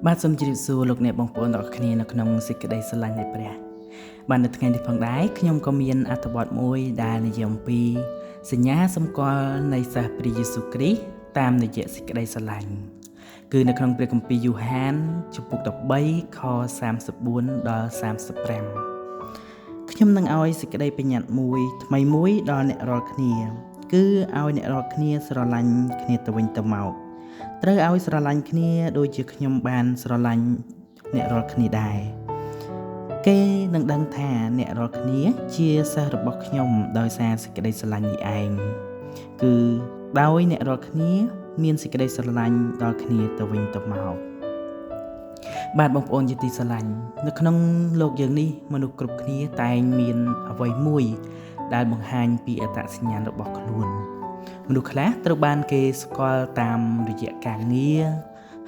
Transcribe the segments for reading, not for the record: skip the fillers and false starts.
បាទសូមជម្រាបសួរលោកអ្នកបងប្អូនទាំងអស់គ្នានៅក្នុងសេចក្តីស្រឡាញ់នៃព្រះបាទនៅថ្ងៃនេះផងដែរខ្ញុំក៏មានអត្ថបទមួយដែលនិយាយអំពីសញ្ញាសម្គាល់នៃសិស្សព្រះយេស៊ូវគ្រីស្ទតាមរយៈសេចក្តីស្រឡាញ់គឺនៅក្នុងព្រះគម្ពីរយូហានជំពូក13ខ34ដល់35ខ្ញុំនឹងឲ្យសេចក្តីបញ្ញត្តិមួយថ្មីមួយដល់អ្នករាល់គ្នាគឺឲ្យអ្នករាល់គ្នាស្រឡាញ់គ្នាទៅវិញទៅមកត្រូវឲ្យស្រឡាញ់គ្នាដូចជាខ្ញុំបានស្រឡាញ់អ្នករាល់គ្នាដែរគេនឹងដឹងថាអ្នករាល់គ្នាជាសិស្សរបស់ខ្ញុំដោយសារសេចក្តីស្រឡាញ់នេះឯងគឺដោយអ្នករាល់គ្នាមានសេចក្តីស្រឡាញ់ដល់គ្នាទៅវិញទៅមកបាទបងប្អូនជាទីស្រឡាញ់នៅក្នុងលោកយើងនេះមនុស្សគ្រប់គ្នាតែងមានអ្វីមួយដែលបង្ហាញពីអត្តសញ្ញាណរបស់ខ្លួនមនុស្សខ្លះត្រូវបានគេស្គាល់តាមរយៈការងារ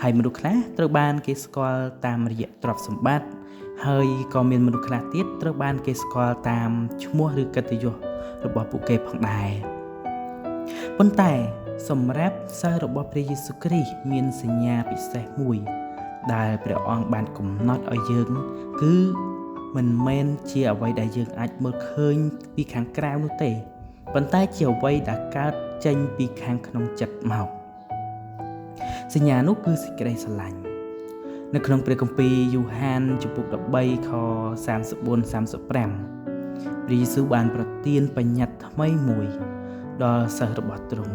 ហើយមនុស្សខ្លះត្រូវបានគេស្គាល់តាមរយៈទ្រព្យសម្បត្តិហើយក៏មានមនុស្សខ្លះទៀតត្រូវបានគេស្គាល់តាមឈ្មោះឬកិត្តិយសរបស់ពួកគេផងដែរប៉ុន្តែសម្រាប់សិស្សរបស់ព្រះយេស៊ូវគ្រីស្ទមានសញ្ញាពិសេសមួយដែលព្រះអង្គបានកំណត់ឲ្យយើងគឺមិនមែនជាអ្វីដែលយើងអាចមើលឃើញពីខាងក្រៅនោះទេប៉ុន្តែជាអ្វីដែលកើតចេញពីខាងក្នុងចិត្តមកសញ្ញានោះគឺសេចក្តីស្រឡាញ់នៅក្នុងព្រះគម្ពីរយូហានជំពូក13ខ34-35ព្រះយេស៊ូវបានប្រទានបញ្ញត្តិថ្មីមួយដល់សិស្សរបស់ទ្រង់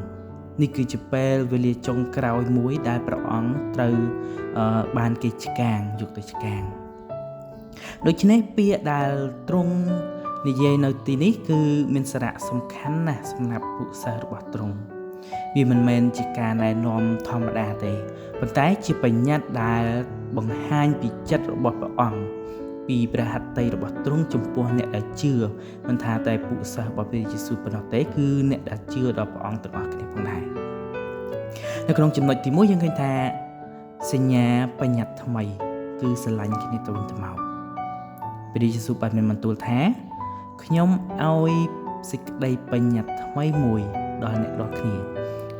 នេះគឺជាពេលវេលាចុងក្រោយមួយដែលព្រះអង្គត្រូវបានគេឆ្កាងយកទៅឆ្កាងដូច្នេះពាក្យដែលទ្រង់និយាយនៅទីនេះគឺមានសារៈសំខាន់ណាស់សម្រាប់ពួកសិស្សរបស់ទ្រង់វាមិនមែនជាការណែនាំធម្មតាទេប៉ុន្តែជាបញ្ញត្តិដែលបង្ហាញពីចិត្តរបស់ព្រះអង្គពីព្រះហត្ថីរបស់ទ្រង់ចំពោះអ្នកដែលជឿមិនថាតែពួកសិស្សរបស់ព្រះយេស៊ូវប៉ុណ្ណោះទេគឺអ្នកដែលជឿដល់ព្រះអង្គទាំងអស់គ្នាផងដែរនៅក្នុងចំណុចទី1យើងឃើញថាសញ្ញាបញ្ញត្តិថ្មីគឺស្រឡាញ់គ្នាទៅវិញទៅមកព្រះយេស៊ូវបានមានបន្ទូលថាខ្ញុំឲ្យសេចក្តីបញ្ញត្តិថ្មីមួយដល់អ្នករាល់គ្នា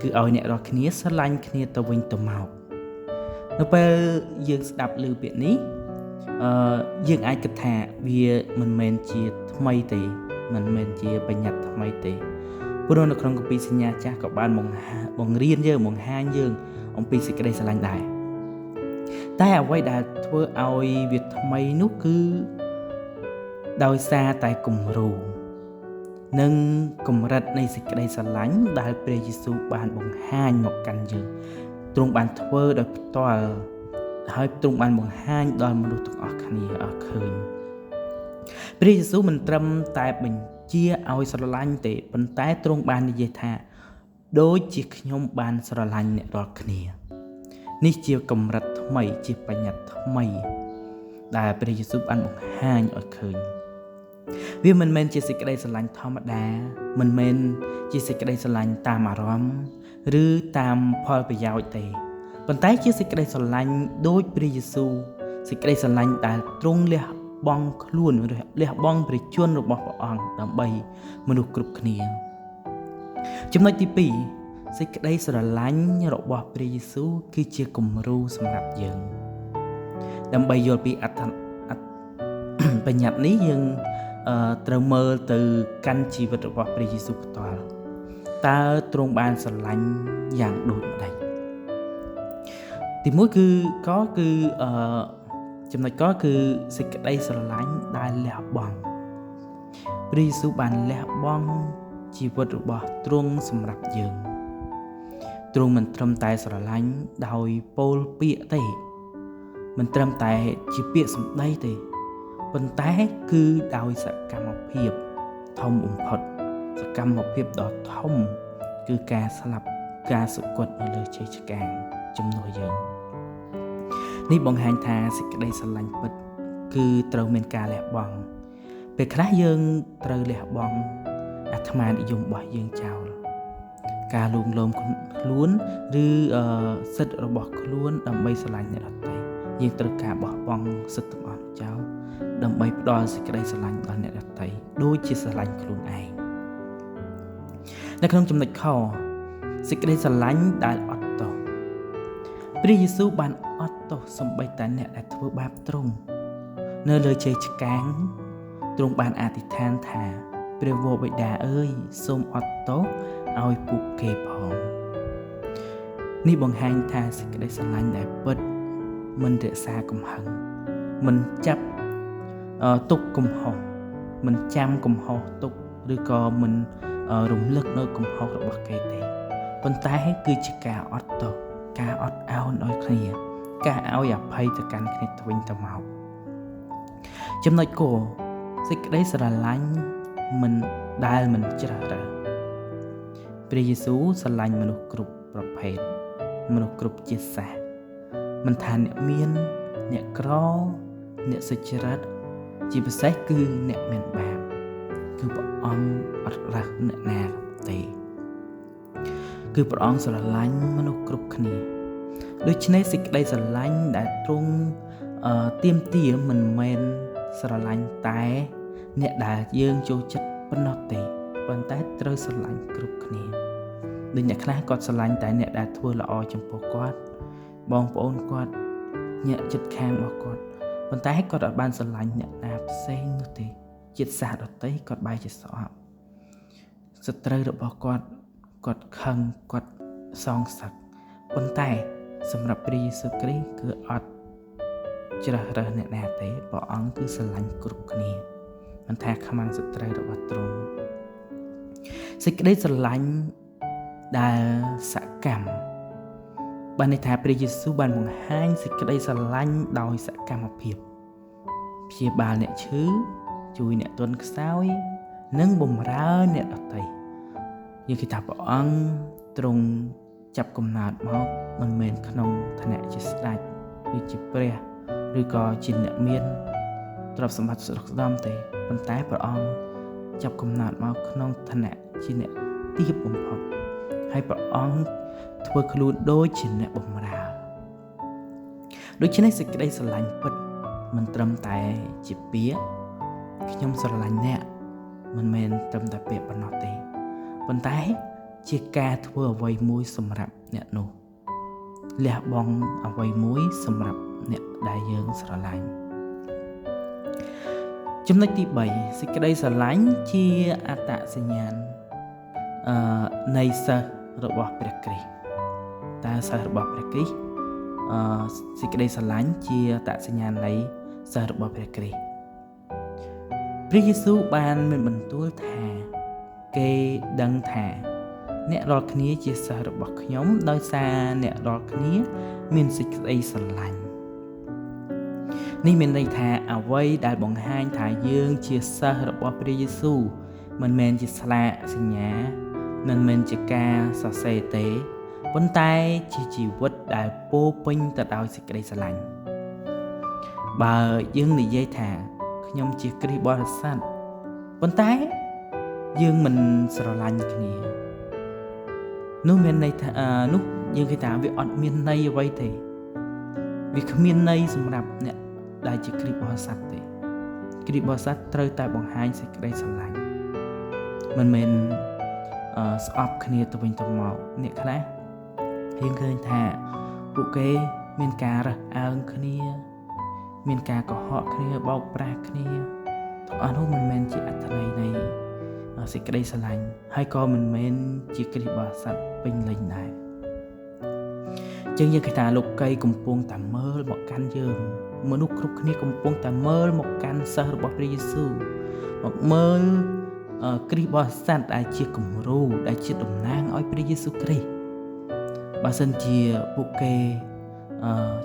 គឺឲ្យអ្នករាល់គ្នាស្រឡាញ់គ្នាទៅវិញទៅមកនៅពេលយើងស្ដាប់ឮពាក្យនេះយើងអាចគិតថាវាមិនមែនជាថ្មីទេមិនមែនជាបញ្ញត្តិថ្មីទេព្រោះនៅក្នុងគម្ពីរសញ្ញាចាស់ក៏បានបង្រៀនយើងបង្ហាញយើងអំពីសេចក្តីស្រឡាញ់ដែរតែអ្វីដែលធ្វើឲ្យវាថ្មីនោះគឺដោយសារតែគំរូនិងកម្រិតនៃសេចក្តីស្រឡាញ់ដែលព្រះយេស៊ូវបានបង្ហាញមកកាន់យើងទ្រង់បានធ្វើដោយផ្ទាល់ហើយទ្រង់បានបង្ហាញដល់មនុស្សទាំងអស់គ្នាឲ្យឃើញព្រះយេស៊ូវមិនត្រឹមតែបញ្ជាឲ្យស្រឡាញ់ទេប៉ុន្តែទ្រង់បាននិយាយថាដូចជាខ្ញុំបានស្រឡាញ់អ្នករាល់គ្នានេះជាកម្រិតថ្មីជាបញ្ញត្តិថ្មីដែលព្រះយេស៊ូវបានបង្ហាញឲ្យឃើញវាមិនមែនជាសេចក្តីស្រឡាញ់ធម្មតាមិនមែនជាសេចក្តីស្រឡាញ់តាមអារម្មណ៍ឬតាមផលប្រយោជន៍ទេប៉ុន្តែជាសេចក្តីស្រឡាញ់ដូចព្រះយេស៊ូវសេចក្តីស្រឡាញ់ដែលទ្រង់លះបង់ខ្លួនលះបង់ព្រះជន្មរបស់ព្រះអង្គដើម្បីមនុស្សគ្រប់គ្នាចំណុចទី2សេចក្តីស្រឡាញ់របស់ព្រះយេស៊ូវគឺជាគំរូសម្រាប់យើងដើម្បីយល់ពីអត្ថបញ្ញត្តិនេះយើងត្រូវមើលទៅកាន់ជីវិតរបស់ព្រះយេស៊ូវផ្ទាល់តើទ្រង់បានស្រឡាញ់យ៉ាងដូចម្ដេចទី1គឺចំណុចកគឺសេចក្តីស្រឡាញ់ដែលលះបង់ព្រះយេស៊ូវបានលះបង់ជីវិតរបស់ទ្រង់សម្រាប់យើងទ្រង់មិនត្រឹមតែស្រឡាញ់ដោយពោលពាក្យទេមិនត្រឹមតែជាពាក្យសម្ដីទេប៉ុន្តែគឺដោយសកម្មភាពធំបំផុតសកម្មភាពដ៏ធំគឺការស្លាប់ការសុគតនៅលើជ័យឆ្កាងជំនួសយើងនេះបង្ហាញថាសេចក្តីស្រឡាញ់ពិតគឺត្រូវមានការលះបង់ពេលខ្លះយើងត្រូវលះបង់អាត្មានិយមរបស់យើងចោលការលួងលោមខ្លួនឬសិទ្ធិរបស់ខ្លួនដើម្បីស្រឡាញ់អ្នកដទៃយើងត្រូវការបោះបង់សិទ្ធិទាំងអស់ចោលដើម្បីផ្ដល់សេចក្តីស្រឡាញ់ដល់អ្នកដទៃដូចជាស្រឡាញ់ខ្លួនឯងនៅក្នុងចំណុចខសេចក្តីស្រឡាញ់ដែលអត់ទោសព្រះយេស៊ូវបានអត់ ទោសសំបីតែអ្នកដែលធ្វើបាបទ្រង់នៅលើជ័យឆ្កាងទ្រង់បានអធិដ្ឋានថាព្រះវរបិតាអើយសូមអត់ទោសឲ្យពួកគេផងនេះបង្ហាញថាសេចក្តីស្រឡាញ់ដែលពិតមិនរក្សាកំហឹងមិនចាប់ទុកកំហុសមិនចាំកំហុសទុកឬក៏មិនរំលឹកនៅកំហុសរបស់គេទេប៉ុន្តែគឺជាការអត់ទោសការអត់ឱនឲ្យគ្នាការឲ្យអភ័យទៅកាន់គ្នាទៅវិញទៅមកចំណុចគោលសេចក្តីស្រឡាញ់មិនជ្រើសរើសព្រះយេស៊ូវស្រឡាញ់មនុស្សគ្រប់ប្រភេទមនុស្សគ្រប់ជាតិសាសន៍មិនថាអ្នកមានអ្នកក្រអ្នកសុចរិតជាពិសេសគឺអ្នកមានបាបគឺព្រះអង្គអត់រើសអ្នកណាទេគឺព្រះអង្គស្រឡាញ់មនុស្សគ្រប់គ្នាដូច្នេះសេចក្តីស្រឡាញ់ដែលទ្រង់ទាមទារមិនមែនស្រឡាញ់តែអ្នកដែលយើងចូលចិត្តប៉ុណ្ណោះទេប៉ុន្តែត្រូវស្រឡាញ់គ្រប់គ្នាដូចអ្នកខ្លះគាត់ស្រឡាញ់តែអ្នកដែលធ្វើល្អចំពោះគាត់បងប្អូនគាត់ញាតិជិតខាងរបស់គាត់ប៉ុន្តែគាត់អត់បានស្រឡាញ់អ្នកណាផ្សេងនោះទេជាតិសាសន៍ដទៃគាត់បែរជាស្អប់សត្រូវរបស់គាត់ខឹងគាត់សងសឹកប៉ុន្តែសម្រាប់ព្រះយេស៊ូវគ្រីស្ទគឺអត់ជ្រើសរើសអ្នកណាទេព្រះអង្គគឺស្រឡាញ់គ្រប់គ្នាមិនថាខ្មាំងសត្រូវរបស់ទ្រង់សេចក្តីស្រឡាញ់ដែលសកម្មបានន័យថាព្រះយេស៊ូវបានបង្ហាញសេចក្តីស្រឡាញ់ដោយសកម្មភាពព្យាបាលអ្នកឈឺជួយអ្នកទន់ខ្សោយនិងបម្រើអ្នកដទៃយើងគិតថាព្រះអង្គទ្រង់ចាប់កំណើតមកមិនមែនក្នុងឋានៈជាស្ដេចឬជាព្រះឬក៏ជាអ្នកមានទ្រព្យសម្បត្តិស្រុកស្ដំទេប៉ុន្តែព្រះអង្គចាប់កំណើតមកក្នុងឋានៈជាអ្នកទាបបំផុតហើយព្រះអង្គធ្វើខ្លួនដូចជាអ្នកបម្រើដូច្នេះសេចក្តីស្រឡាញ់ពិតមិនត្រឹមតែជាពាក្យខ្ញុំស្រឡាញ់អ្នកមិនមែនត្រឹមតែពាក្យប៉ុណ្ណោះទេប៉ុន្តែជាការធ្វើអ្វីមួយសម្រាប់អ្នកនោះលះបង់អ្វីមួយសម្រាប់អ្នកដែលយើងស្រឡាញ់ចំណុចទី3សេចក្តីស្រឡាញ់ជាអត្តសញ្ញាណនៃសិស្សរបស់ព្រះគ្រីស្ទតើសិស្សរបស់ព្រះគ្រីស្ទសេចក្តីស្រឡាញ់ជាអត្តសញ្ញាណនៃសិស្សរបស់ព្រះគ្រីស្ទព្រះយេស៊ូវបានមានបន្ទូលថាគេដឹងថាអ្នករាល់គ្នាជាសិស្សរបស់ខ្ញុំដោយសារអ្នករាល់គ្នាមានសេចក្តីស្រឡាញ់នេះមានន័យថាអ្វីដែលបង្ហាញថាយើងជាសិស្សរបស់ព្រះយេស៊ូវមិនមែនជាស្លាកសញ្ញាមិនមែនជាការសរសេរទេប៉ុន្តែជាជីវិតដែលពោរពេញទៅដោយសេចក្តីស្រឡាញ់បើយើងនិយាយថាខ្ញុំជាគ្រីស្ទបរិស័ទប៉ុន្តែយើងមិនស្រឡាញ់គ្នានោះមានន័យថានោះយើងគេថាវាអត់មានន័យអ្វីទេវាគ្មានន័យសម្រាប់អ្នកដែលជាគ្រីស្ទបរិស័ទទេគ្រីស្ទបរិស័ទត្រូវតែបង្ហាញសេចក្តីស្រឡាញ់មិនមែនស្អប់គ្នាទៅវិញទៅមកអ្នកខ្លះយើងឃើញថាពួកគេមានការរើសអើងគ្នាមានការកុហកគ្នាបោកប្រាស់គ្នាទាំងអស់នោះមិនមែនជាអត្ថន័យនៃសេចក្តីស្រឡាញ់ហើយក៏មិនមែនជាគ្រីស្ទបរិស័ទពេញលេញដែរយើងគេថាលោកីកំពុងតែមើលមកកាន់យើងមនុស្សគ្រប់គ្នាកំពុងតែមើលមកកាន់សិស្សរបស់ព្រះយេស៊ូវមកមើលគ្រីស្ទបរិស័ទដែលជាគំរូដែលជាតំណាងឲ្យព្រះយេស៊ូវគ្រីស្ទបើសិនជាពួកគេ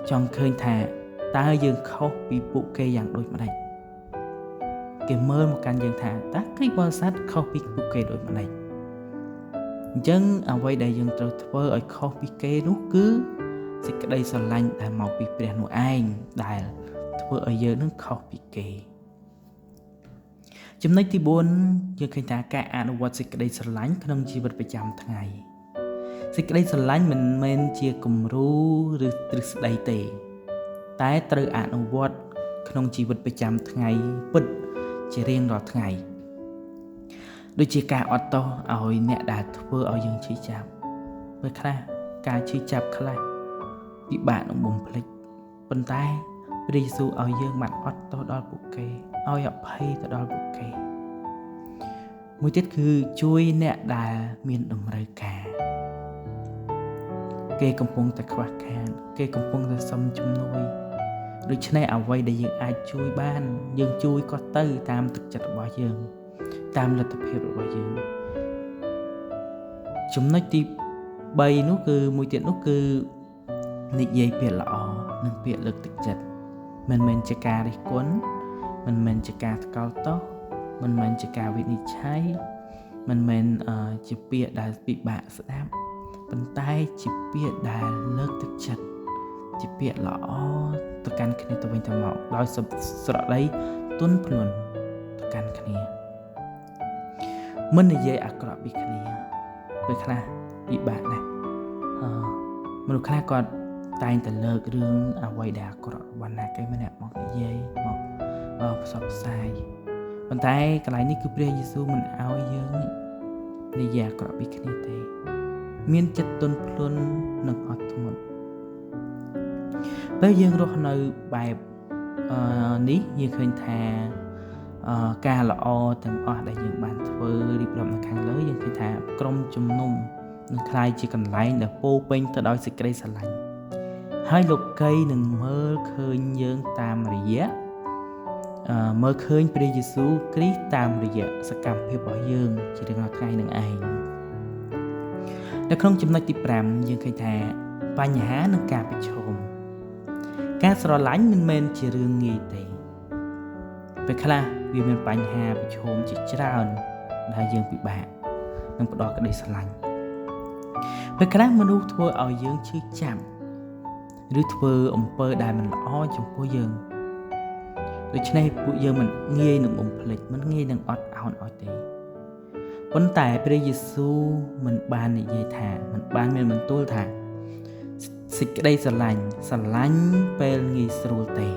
ចង់ឃើញថាតើយើងខុសពីពួកគេយ៉ាងដូចម្ដេចគេមើលមកកាន់យើងថាតើគ្រីស្ទបរិស័ទខុសពីពួកគេដូចម្ដេចអញ្ចឹងអ្វីដែលយើងត្រូវធ្វើឲ្យខុសពីគេនោះគឺសេចក្តីស្រឡាញ់ដែលមកពីព្រះនោះឯងដែលធ្វើឲ្យយើងនឹងខុសពីគេចំណុចទី4យើងឃើញថាការអនុវត្តសេចក្តីស្រឡាញ់ក្នុងជីវិតប្រចាំថ្ងៃសេចក្តីស្រឡាញ់មិនមែនជាគំរូឬទ្រឹស្ដីទេតែត្រូវអនុវត្តក្នុងជីវិតប្រចាំថ្ងៃពិតជារៀងរាល់ថ្ងៃដូចជាការអត់ទោសឲ្យអ្នកដែលធ្វើឲ្យយើងឈឺចាប់ពេលខ្លះការឈឺចាប់ខ្លះពិបាកនឹងបំភ្លេច ប៉ុន្តែព្រះយេស៊ូវឲ្យយើងបានអត់ទោសដល់ពួកគេឲ្យអភ័យទៅដល់ពួកគេមួយទៀតគឺជួយអ្នកដែលមានតម្រូវការគេកំពុងតែខ្វះខាតគេកំពុងតែសុំជំនួយដូច្នេះអ្វីដែលយើងអាចជួយបានយើងជួយក៏ទៅតាមទឹកចិត្តរបស់យើងតាមលទ្ធភាពរបស់យើងចំណុចទី3នោះគឺមួយទៀតនោះគឺនិយាយពាក្យល្អនិងពាក្យលើកទឹកចិត្តមិនមែនជាការរិះគន់មិនមែនជាការថ្កោលទោសមិនមែនជាការវិនិច្ឆ័យមិនមែនជាពាក្យដែលពិបាកស្ដាប់ប៉ុន្តែជាពាក្យដែលលើកទឹកចិត្តជាពាក្យល្អទៅកាន់គ្នាទៅវិញទៅមកដោយស្រដីទន់ភ្លន់ទៅកាន់គ្នាមិននិយាយអាក្រក់ពីគ្នាពេលខ្លះពិបាកណាស់មនុស្សខ្លះគាត់តែងតែលើករឿងអ្វីដែលអាក្រក់របស់ណាគេម្នាក់មកនិយាយមកផ្សព្វផ្សាយប៉ុន្តែកន្លែងនេះគឺព្រះយេស៊ូវមិនឲ្យយើងនិយាយអាក្រក់ពីគ្នាទេមានចិត្តទន់ភ្លន់និងអត់ធ្មត់ពេលយើងរស់នៅបែបនេះយើងឃើញថាការល្អទាំងអស់ដែលយើងបានធ្វើរៀបរាប់នៅខាងលើយើងឃើញថាក្រុមជំនុំនឹងក្លាយជាកន្លែងដែលពោពេញទៅដោយសេចក្តីស្រឡាញ់ហើយលោកីនឹងមើលឃើញយើងតាមរយៈមើលឃើញព្រះយេស៊ូវគ្រីស្ទតាមរយៈសកម្មភាពរបស់យើងជារៀងរាល់ថ្ងៃនឹងឯងនៅក្នុងចំណុចទី5យើងឃើញថាបញ្ហានិងការប្រឈមការស្រឡាញ់មិនមែនជារឿងងាយទេពេលខ្លះវាមានបញ្ហាប្រឈមជាច្រើនដែលយើងពិបាកនឹងផ្ដល់ក្តីស្រឡាញ់ពេលខ្លះមនុស្សធ្វើឲ្យយើងឈឺចាប់ឬធ្វើអំពើដែលមិនល្អចំពោះយើងដូច្នេះពួកយើងមិនងាយនឹងបំភ្លេចមិនងាយនឹងអត់ឱនឲ្យទេប៉ុន្តែព្រះយេស៊ូវមិនបាននិយាយថាមិនបានមានបន្ទូលថាសេចក្តីស្រឡាញ់ពេលងាយស្រួលទេ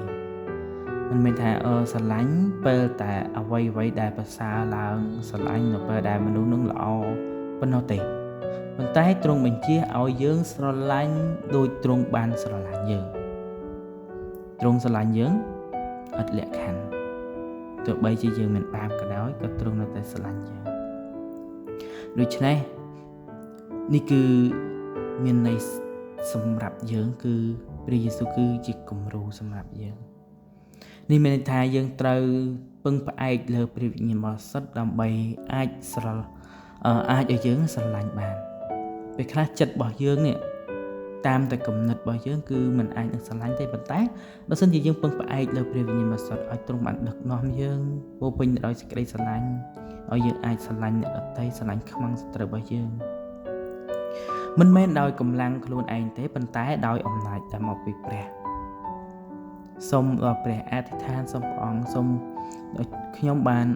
មិនមែនថាស្រឡាញ់ពេលតែអ្វីដែលប្រសើរឡើងស្រឡាញ់នៅពេលដែលមនុស្សនឹងល្អប៉ុណ្ណោះទេប៉ុន្តែទ្រង់បញ្ជាឲ្យយើងស្រឡាញ់ដោយទ្រង់បានស្រឡាញ់យើងទ្រង់ស្រឡាញ់យើងអត់លក្ខខណ្ឌទោះបីជាយើងមានបាបក៏ដោយក៏ទ្រង់នៅតែស្រឡាញ់យើងដូច្នេះនេះគឺមានន័យសម្រាប់យើងគឺព្រះយេស៊ូវគឺជាគំរូសម្រាប់យើងនេះមានន័យថាយើងត្រូវពឹងផ្អែកលើព្រះវិញ្ញាណបរិសុទ្ធដើម្បីអាចឲ្យយើងស្រឡាញ់បានពេលខ្លះចិត្តរបស់យើងនេះតាមតែគំនិតរបស់យើងគឺมันអាចនឹងស្រឡាញ់ទេប៉ុន្តែបើសិនជាយើងពឹងផ្អែកលើព្រះវិញ្ញាណបរិសុទ្ធឲ្យទ្រង់បានដឹកនាំយើងពោពេញទៅដោយសេចក្តីស្រឡាញ់ឲ្យយើងអាចស្រឡាញ់អ្នកដទៃស្រឡាញ់ខ្មាំងសត្រូវរបស់យើងមិនមែនដោយកម្លាំងខ្លួនឯងទេប៉ុន្តែដោយអំណាចដែលមកពីព្រះសូមដល់ព្រះអធិដ្ឋានសូមព្រះអង្គសូមឲ្យខ្ញុំបាន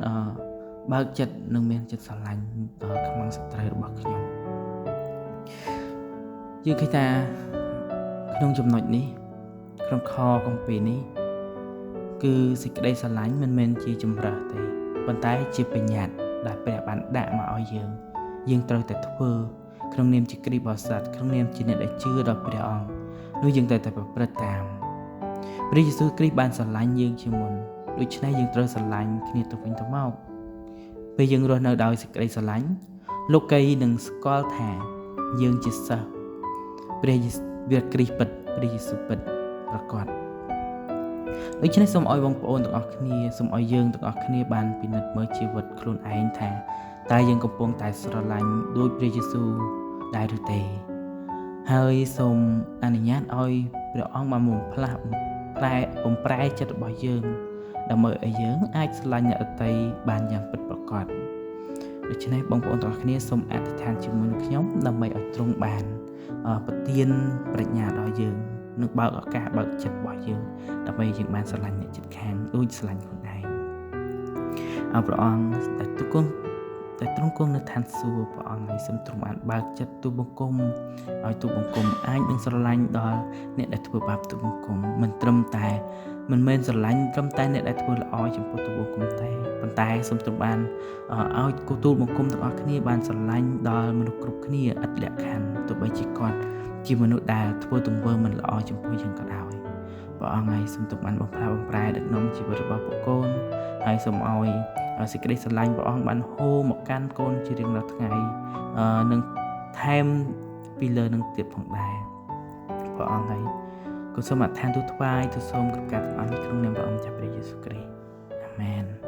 បើកចិត្តនិងមានចិត្តស្រឡាញ់ដល់ខ្មាំងសត្រូវរបស់ខ្ញុំយើងឃើញថាក្នុងចំណុចនេះក្នុងខគម្ពីរនេះគឺសេចក្តីស្រឡាញ់មិនមែនជាចម្រើសទេប៉ុន្តែជាបញ្ញត្តិដែលព្រះបានដាក់មកឲ្យយើងត្រូវតែធ្វើក្នុងនាមជាគ្រីស្ទបរិស័ទក្នុងនាមជាអ្នកដែលជឿដល់ព្រះអង្គនោះយើងត្រូវតែប្រព្រឹត្តតាមព្រះយេស៊ូវគ្រីស្ទបានស្រឡាញ់យើងជាមុនដូច្នេះយើងត្រូវស្រឡាញ់គ្នាទៅវិញទៅមកពេលយើងរស់នៅដោយសេចក្តីស្រឡាញ់លោកីនឹងស្គាល់ថាយើងជាសិស្សព្រះយេស៊ូវគ្រីស្ទពិតព្រះយេស៊ូវពិតប្រកបដូច្នេះសូមឲ្យបងប្អូនទាំងអស់គ្នាសូមឲ្យយើងទាំងអស់គ្នាបានពិនិត្យមើលជីវិតខ្លួនឯងថាតើយើងកំពុងតែស្រឡាញ់ដោយព្រះយេស៊ូវដែរឬទេហើយសូមអនុញ្ញាតឲ្យព្រះអង្គបានបំប្រែចិត្តរបស់យើងដើម្បីឲ្យយើងអាចស្រឡាញ់អ្នកដទៃបានយ៉ាងពិតប្រាកដដូច្នេះបងប្អូនទាំងអស់គ្នាសូមអធិដ្ឋានជាមួយនឹងខ្ញុំដើម្បីឲ្យទ្រង់បានប្រទានប្រាជ្ញាដល់យើងនិងបើកឱកាសបើកចិត្តរបស់យើងដើម្បីយើងបានស្រឡាញ់អ្នកជិតខាងដូចស្រឡាញ់ខ្លួនឯងអរព្រះអង្គដែលទ្រង់គង់នៅឋានសួគ៌ព្រះអង្គហើយសូមទ្រង់បានបើកចិត្តទូលបង្គំឲ្យទូលបង្គំអាចនឹងស្រឡាញ់ដល់អ្នកដែលធ្វើបាបទូលបង្គំមិនមែនស្រឡាញ់ត្រឹមតែអ្នកដែលធ្វើល្អចំពោះទូលបង្គំទេប៉ុន្តែសូមទ្រង់បានឲ្យទូលបង្គំទាំងអស់គ្នាបានស្រឡាញ់ដល់មនុស្សគ្រប់គ្នាឥតលក្ខខណ្ឌទោះបីជាគាត់ជាមនុស្សដែលធ្វើទង្វើមិនល្អចំពោះយើងក៏ដោយព ព្រះអង្គហើយសូមទុកបានបំផ្លាបំប្រែដឹកនាំជីវិតរបស់ពួកកូនហើយសូមឲ្យសេចក្តីស្រឡាញ់ព្រះអង្គបានហូរមកកាន់កូនជារៀងរាល់ថ្ងៃនិងថែមពីលើនឹងទៀតផងដែរព្រះអង្គហើយគូសូមអធិដ្ឋានទូលថ្វាយទូលសូមគ្រប់ការទាំងអស់នេះក្នុងនាមព្រះអង្គម្ចាស់ព្រះយេស៊ូវគ្រីស្ទអាមែន